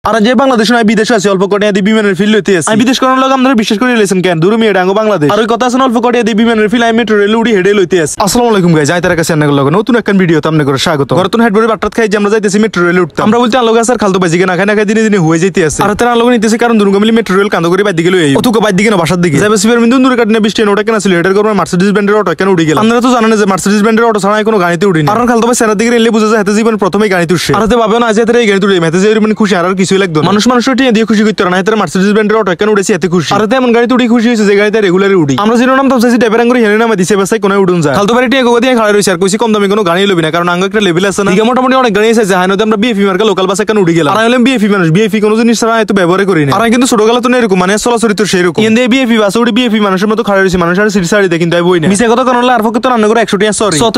আর যে বাংলাদেশ নয় বিদেশে আছে অল্প কটিয়া দিয়ে বিমানের ফিল লইতে আছে। আমি বিদেশ করার লোক আপনারা বিশেষ করে লেছেন কেন দূর মেয়ে ডাঙ্গো বাংলাদেশ। আর ওই কথা আছে অল্প কটিয়া দিয়ে বিমানের ফিল আমি মেট্রো রেল উড়ি হেডে লইতে আছে। আসসালামু আলাইকুম গাইস, যাই তার কাছে আপনাদের লগে নতুন একটা ভিডিওতে আপনাদের স্বাগত। নতুন হেডবোর্ডে বাট্টাত খাই যে আমরা যাইতেছি মেট্রো রেল উঠতে। আমরা বলতে আলোক আছে আর খালতো বাজি না খাই না খাই দিনে দিনে হয়ে যাইতে আছে। আর তারা আলোক নিতেছে কারণ দুর্গা মিলি মেট্রো রেল কান্দ করে বাইর দিকে লই অতুক বাইর দিকে না বাসার দিকে যাবে সিবার বিন্দু দূরে কাটনে 20 ট্রেন ওটা কেন ছিল এটার কারণে মার্সিডিজ ব্র্যান্ডের অটো কেন উড়ে গেল। আপনারা তো জানেন যে মার্সিডিজ ব্র্যান্ডের অটো ছাড়া কোনো গাড়িতে উড়িনি। আর খালতো ভাই সেনার দিকে এলে বুঝা যায় হাতে জীবন প্রথমেই গাড়িতে উঠছে। আর ভাবে না যে এই গাড়িতে উড়ে মেতে যে মানে খুশি আর কিছুই লাগতো মানুষ মানুষের টিয়া দিয়ে খুশি করতে না এতে মার্সিডিজ ব্র্যান্ডের অটো কেন উড়েছে এতে খুশি। আর এমন গাড়িতে উড়ে খুশি হয়েছে যে গাড়িতে রেগুলারই উড়ি। আমরা যেন নাম তাপসাইছি ড্রাইভার আঙ্গুরি হেনে নামা দিছে বাসায় কোন উড়ুন যায় খালতো ভাই টিয়া গোগা দিয়ে খাড়া রইছে আর কইছি কম দামি কোনো গাড়ি লবি না কারণ আঙ্গ একটা লেভেল আছে না। মোটামুটি অনেক গাড়ি আছে হাইনতে আমরা বিএফি মার্কা লোকাল বাসে কেন উড়ে গেলাম। আর হলাম বিএফি মানুষ বিএফি কোনো জিনিস ছাড়া এত ব্যবহার করি না। আর কিন্তু ছোট গেলে তো এরকম মানে চলাচল তো সেরকম কিন্তু বিএফি বাসে উড়ে বিএফি মানুষের মতো খাড়া রইছে মানুষ আর সিটি সারিতে কিন্তু বই না মিছে কথা কারণ আর ফকে তো রান্না করে 100 টাকা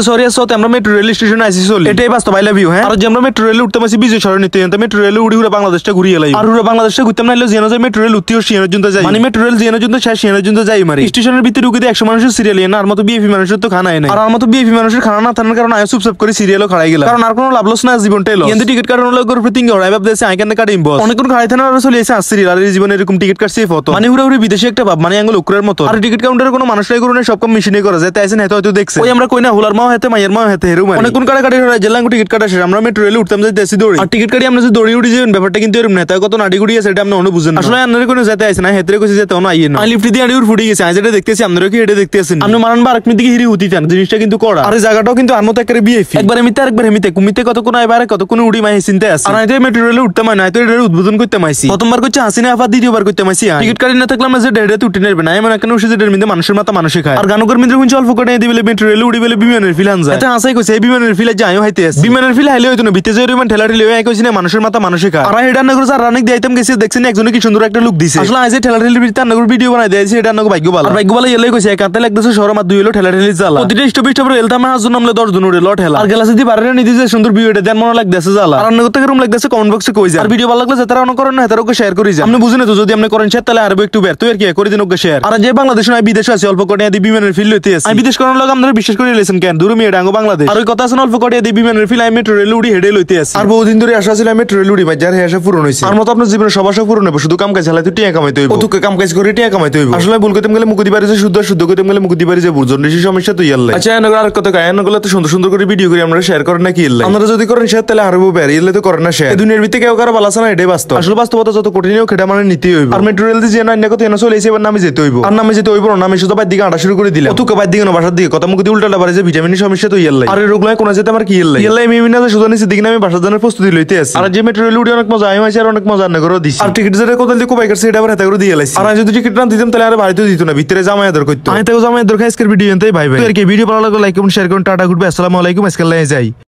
সরি সতে আমরা মেট্রো রেল স্টেশনে আইছি চলি এটাই বাস্তব আই লাভ ইউ। হ্যাঁ আর যে আমরা মেট্রো রেলে উঠতে পারছি বিজয় সরণি নিতে মেট্রো রেলে উড়ি উড়ে বাংলাদেশটা ঘুরিয়ে এলাই আর উড়ে বাংলাদেশটা ঘুরতাম না যেন যায় মেট্রো রেল উঠতেও সিয়ানোর জন্য যাই মানে মেট্রো রেল যেন জন্য শেষ সিয়ানোর জন্য যাই মারি স্টেশনের ভিতরে ঢুকে 100 মানুষের সিরিয়াল না আর মতো বিএফি মানুষের তো খানা নাই আর আমার মতো বিএফি মানুষের খানা না থাকার কারণে আয় চুপচাপ করে সিরিয়ালও খাড়াই গেলাম কারণ আর কোনো লাভ লস না জীবনটাই লস কিন্তু টিকিট কাটানোর লোক করে তিন ঘড়াই ভাব দেশে আইকানে কাটিম বস অনেক কোন খাড়াই থানার চলে এসে আসছিরিল আর জীবনে এরকম টিকিট কাটছে ফটো মানে উড়ে বিদেশে একটা ভাব মানে আঙ্গুল উকরের মতো আর টিকিট কাউন্টারে কোনো মানুষরাই করে সব কম মেশিনে করা যায় তাই হয়তো হয়তো দেখছে ওই আমরা কইনা হোলার মাও হাতে মায়ের মাও হাতে হেরু অনেক কোন কাটাকাটি হয় জেলাঙ্গু টিকিট কাটা শেষ আমরা মেট্রো রেলে উঠতাম যে দেশি দৌড়ি আর টিকিট কাটি আমরা যে দৌড়ি উঠি যাবেন ব্যাপারটা কিন্তু এরকম না তাই কত নাড়ি গুড়ি আছে এটা আমরা অনু বুঝেন আসলে আপনারা কোনো যেতে আছে না হেতরে কইছে যেতে না আইয়ে না আই লিফট দিয়ে আড়ি উড় ফুটি গেছে আজ এটা দেখতেছি আপনারা কি এটা দেখতেছেন আপনি মারান বা আরেক দিকে হিরি উঠি থান জিনিসটা কিন্তু করা আর এই জায়গাটাও কিন্তু আর মতো একটা বিএফি একবার এমিতে আরেকবার হেমিতে কুমিতে কত কোন আইবারে কত কোন উড়ি মাই চিন্তা আছে আর আইতে মেট্রো রেলে উঠতে মাই না তো এটা উদ্বোধন করতে মাইছি প্রথমবার কইছে হাসিনা আফা দ্বিতীয়বার করতে মাইছি টিকিট কাটি না থাকলাম যে ডেড়ে উঠে নেবে না এমন কেন উঠে যেটার মধ্যে মানুষের মাথা মানুষে খায় আর গানকর মিন্দ্র কুঞ্চ অল্প করে দিবেলে মেট্রো রেলে উড়ি বেলে বিমানের ফিল আনজা এটা হাসাই কইছে এই বিমানের ফিলে যাইও হাইতে আছে বিমানের ফিল হাইলে হইতো না বিতে যে রিমান ঠেলা ঠেলি হই কইছি না মানুষের মাথা মানুষে খায় আর এটা না করে আর রানিক দিইতাম গেছে দেখছেন একজনে কি সুন্দর একটা লুক দিছে আসলে আজ ঠেলা ঠেলির ভিতরে না করে ভিডিও বানাই দিয়েছে এটা না ভাগ্য ভালো আর ভাগ্য ভালো এলাই কইছে একাতে লাগতেছে শহর মা দুই হলো ঠেলা ঠেলি জ্বালা প্রতিটা স্টপে এলতা আমার হাজুন নামলে 10 জন উড়ে ল ঠেলা আর গেলাসে দি বারে নি দিছে সুন্দর ভিউ এটা দেন মনে লাগতেছে জ্বালা আর অন্য কথা রুম লাগতেছে কমেন্ট বক্সে কই যায় আর ভিডিও ভালো লাগলে যারা অন করেন না তারা ওকে শেয়ার করে যায় আপনি বুঝেন তো যদি আপনি করেন শেয়ার তাহলে আরো একটু বের তো এর কি করে দিন ওকে শেয়ার আর যে বাংলাদেশ নয় বিদেশে আছে অল্প কটিয়া দিয়ে বিমানের ফিল লইতে আছে। আমি বিদেশ করার লোক আপনারা বিশেষ করে লেছেন কেন দূর মেয়ে ডাঙ্গো বাংলাদেশ আর ওই কথা আছে অল্প কটিয়া দিয়ে বিমানের ফিল আমি মেট্রো রেল উড়ি হেডে লইতে আছে আর বহুদিন ধরে আশা ছিল মেট্রো রেল উড়ি ভাই যার আশা পূরণ হইছে আর মত আপনার জীবনে সব আশা পূরণ হবে শুধু কাম কাজ চালাতে টিয়া কামাইতে হইব ওতুকে কাম কাজ করে টিয়া কামাইতে হইব আসলে ভুল করতে গেলে মুকুদি পারে যে শুদ্ধ করতে গেলে মুকুদি পারে যে বুঝুন বেশি সমস্যা তো ইয়াল্লাই আচ্ছা এনগর আর কত গায় এনগর তো সুন্দর সুন্দর করে ভিডিও করে আমরা শেয়ার করেন নাকি ইল্লাই আমরা যদি করেন শেয়ার তাহলে আরো বের ইল্লাই তো করেন না শেয়ার দুনিয়ার ভিতরে কেউ কারো ভালো আছে না এটাই বাস্তব আসলে বাস্তবতা যত কঠিন হোক এটা মানে নিতেই হইব আর মেট্রো রেল দিয়ে না কত এনে চলে এসে এবার নামে যেতে হইব আর নামে যেতে হইব না নামে শুধু বাইর দিকে আটা শুরু করে দিলাম ওতুকে বাইর দিকে না বাসার দিকে কথা মুকুদি উল্টাটা পারে যে ভিটামিনের সমস্যা তো ইয়াল্লাই আর এই রোগলাই কোন যেতে আমার কি ইয়াল্লাই মিমিনা যে শুধু নিচে দিকে নামে বাসার জন্য প্রস্তুতি লইতে আছে আর যে মেট্রো রেল উড়ে অনেক মজা আমি আর অনেক মজা না করে দিছি আর টিকিট যেটা কত দিকে বাইকার সেটা আবার হাতে করে দিয়ে লাইছি আর যদি টিকিট না দিতাম তাহলে আর বাড়িতে দিত না ভিতরে জামাই আদর করতে আমি তাও জামাই আদর খাই আজকের ভিডিও এনতেই ভাই ভাই তো আর কি ভিডিও ভালো লাগলে লাইক কমেন্ট শেয়ার করুন টাটা গুড বাই আসসালামু আলাইকুম আজকে লাই যাই।